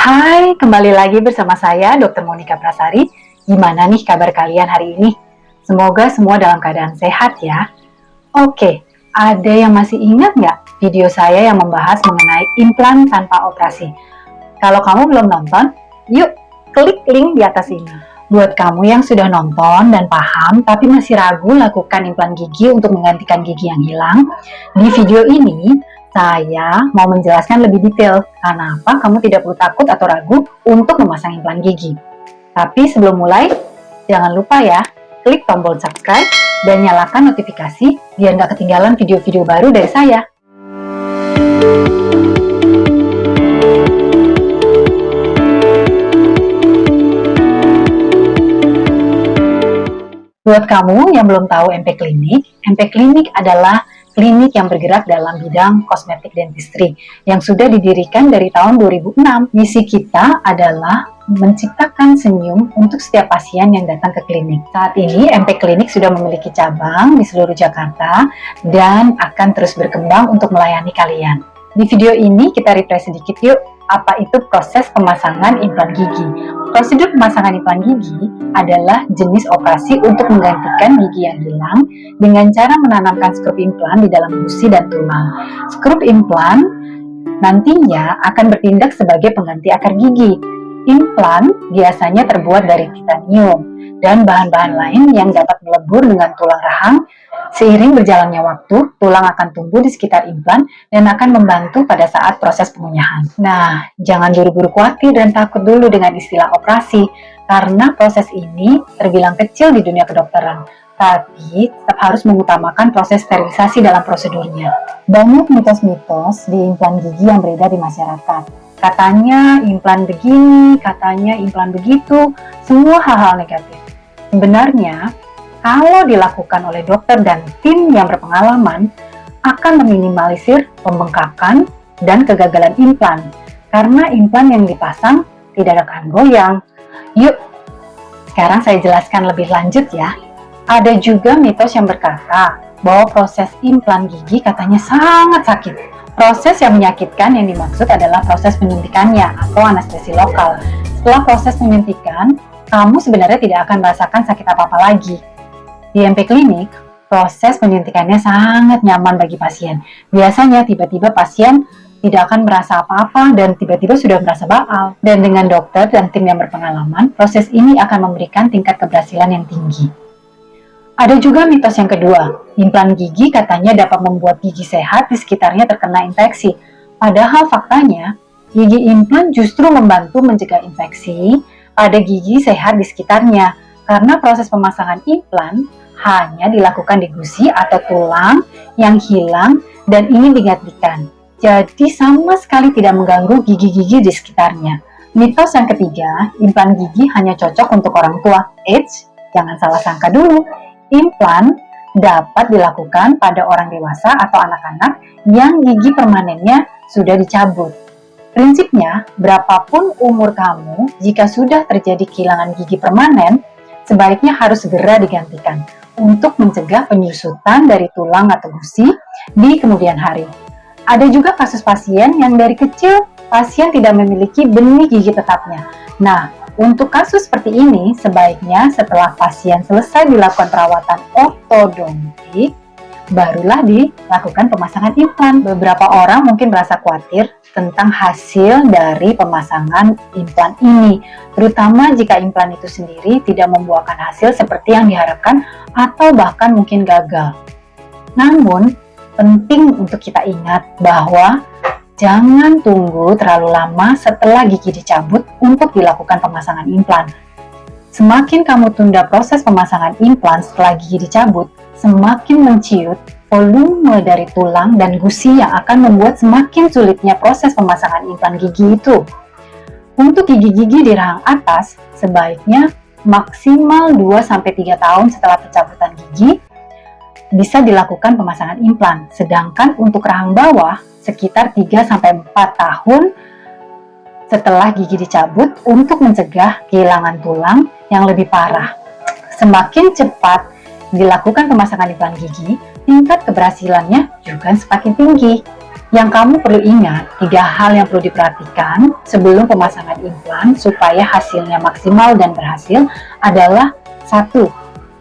Hai, kembali lagi bersama saya Dr. Monica Prasari. Gimana nih kabar kalian hari ini? Semoga semua dalam keadaan sehat ya. Oke, ada yang masih ingat nggak video saya yang membahas mengenai implan tanpa operasi? Kalau kamu belum nonton, yuk klik link di atas ini. Buat kamu yang sudah nonton dan paham tapi masih ragu lakukan implan gigi untuk menggantikan gigi yang hilang, di video ini saya mau menjelaskan lebih detail kenapa kamu tidak perlu takut atau ragu untuk memasang implan gigi. Tapi sebelum mulai, jangan lupa ya, klik tombol subscribe dan nyalakan notifikasi biar nggak ketinggalan video-video baru dari saya. Buat kamu yang belum tahu MP Klinik adalah klinik yang bergerak dalam bidang kosmetik dentistry yang sudah didirikan dari tahun 2006. Misi kita adalah menciptakan senyum untuk setiap pasien yang datang ke klinik. Saat ini MP Klinik sudah memiliki cabang di seluruh Jakarta dan akan terus berkembang untuk melayani kalian. Di video ini kita refresh sedikit yuk, apa itu proses pemasangan implan gigi. Prosedur pemasangan implan gigi adalah jenis operasi untuk menggantikan gigi yang hilang dengan cara menanamkan skrup implan di dalam gusi dan tulang. Skrup implan nantinya akan bertindak sebagai pengganti akar gigi. Implan biasanya terbuat dari titanium dan bahan-bahan lain yang dapat melebur dengan tulang rahang. Seiring berjalannya waktu, tulang akan tumbuh di sekitar implan dan akan membantu pada saat proses pengunyahan. Nah, jangan buru-buru khawatir dan takut dulu dengan istilah operasi, karena proses ini terbilang kecil di dunia kedokteran. Tapi tetap harus mengutamakan proses sterilisasi dalam prosedurnya. Banyak mitos-mitos di implan gigi yang beredar di masyarakat. Katanya implan begini, katanya implan begitu, semua hal-hal negatif. Sebenarnya, kalau dilakukan oleh dokter dan tim yang berpengalaman, akan meminimalisir pembengkakan dan kegagalan implan, karena implan yang dipasang tidak akan goyang. Yuk, sekarang saya jelaskan lebih lanjut ya. Ada juga mitos yang berkata bahwa proses implan gigi katanya sangat sakit. Proses yang menyakitkan yang dimaksud adalah proses penyuntikannya atau anestesi lokal. Setelah proses penyuntikan, kamu sebenarnya tidak akan merasakan sakit apa-apa lagi. Di MP Klinik, proses penyuntikannya sangat nyaman bagi pasien. Biasanya tiba-tiba pasien tidak akan merasa apa-apa dan tiba-tiba sudah merasa baal. Dan dengan dokter dan tim yang berpengalaman, proses ini akan memberikan tingkat keberhasilan yang tinggi. Ada juga mitos yang kedua, implan gigi katanya dapat membuat gigi sehat di sekitarnya terkena infeksi. Padahal faktanya, gigi implan justru membantu mencegah infeksi pada gigi sehat di sekitarnya. Karena proses pemasangan implan hanya dilakukan di gusi atau tulang yang hilang dan ingin digantikan. Jadi sama sekali tidak mengganggu gigi-gigi di sekitarnya. Mitos yang ketiga, implan gigi hanya cocok untuk orang tua. Eits, jangan salah sangka dulu. Implan dapat dilakukan pada orang dewasa atau anak-anak yang gigi permanennya sudah dicabut. Prinsipnya, berapapun umur kamu, jika sudah terjadi kehilangan gigi permanen, sebaiknya harus segera digantikan untuk mencegah penyusutan dari tulang atau gusi di kemudian hari. Ada juga kasus pasien yang dari kecil pasien tidak memiliki benih gigi tetapnya. Nah, untuk kasus seperti ini, sebaiknya setelah pasien selesai dilakukan perawatan ortodontik, barulah dilakukan pemasangan implan. Beberapa orang mungkin merasa khawatir tentang hasil dari pemasangan implan ini, terutama jika implan itu sendiri tidak membuahkan hasil seperti yang diharapkan atau bahkan mungkin gagal. Namun, penting untuk kita ingat bahwa jangan tunggu terlalu lama setelah gigi dicabut untuk dilakukan pemasangan implan. Semakin kamu tunda proses pemasangan implan setelah gigi dicabut, semakin menciut volume dari tulang dan gusi yang akan membuat semakin sulitnya proses pemasangan implan gigi itu. Untuk gigi-gigi di rahang atas, sebaiknya maksimal 2-3 tahun setelah pencabutan gigi bisa dilakukan pemasangan implan. Sedangkan untuk rahang bawah, sekitar 3-4 tahun setelah gigi dicabut untuk mencegah kehilangan tulang yang lebih parah. Semakin cepat dilakukan pemasangan implan gigi, tingkat keberhasilannya juga semakin tinggi. Yang kamu perlu ingat, 3 hal yang perlu diperhatikan sebelum pemasangan implan supaya hasilnya maksimal dan berhasil adalah: 1.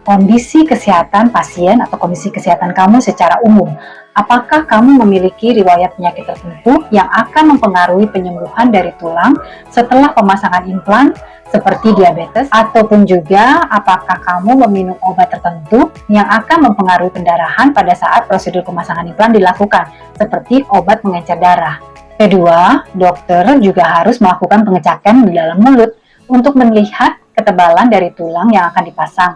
Kondisi kesehatan pasien atau kondisi kesehatan kamu secara umum. Apakah kamu memiliki riwayat penyakit tertentu yang akan mempengaruhi penyembuhan dari tulang setelah pemasangan implan, seperti diabetes, ataupun juga apakah kamu meminum obat tertentu yang akan mempengaruhi pendarahan pada saat prosedur pemasangan implan dilakukan, seperti obat pengencer darah. Kedua, dokter juga harus melakukan pengecekan di dalam mulut untuk melihat ketebalan dari tulang yang akan dipasang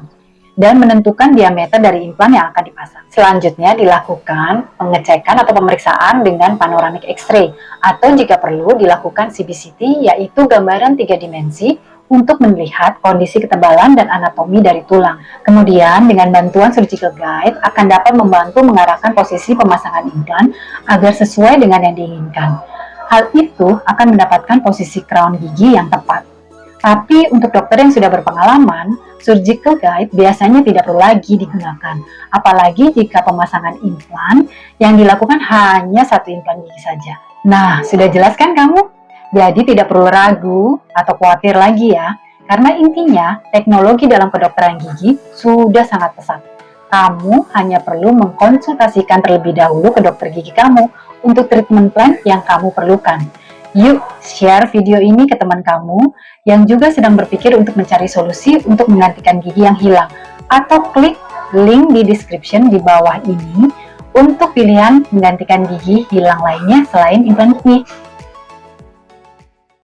dan menentukan diameter dari implan yang akan dipasang. Selanjutnya dilakukan pengecekan atau pemeriksaan dengan panoramic X-ray, atau jika perlu dilakukan CBCT, yaitu gambaran 3 dimensi untuk melihat kondisi ketebalan dan anatomi dari tulang. Kemudian dengan bantuan surgical guide akan dapat membantu mengarahkan posisi pemasangan implan agar sesuai dengan yang diinginkan. Hal itu akan mendapatkan posisi crown gigi yang tepat. Tapi untuk dokter yang sudah berpengalaman, surgical guide biasanya tidak perlu lagi digunakan, apalagi jika pemasangan implan yang dilakukan hanya 1 implan gigi saja. Nah, sudah jelas kan kamu? Jadi tidak perlu ragu atau khawatir lagi ya, karena intinya teknologi dalam kedokteran gigi sudah sangat pesat. Kamu hanya perlu mengkonsultasikan terlebih dahulu ke dokter gigi kamu untuk treatment plan yang kamu perlukan. Yuk, share video ini ke teman kamu yang juga sedang berpikir untuk mencari solusi untuk menggantikan gigi yang hilang. Atau klik link di description di bawah ini untuk pilihan menggantikan gigi hilang lainnya selain implan gigi.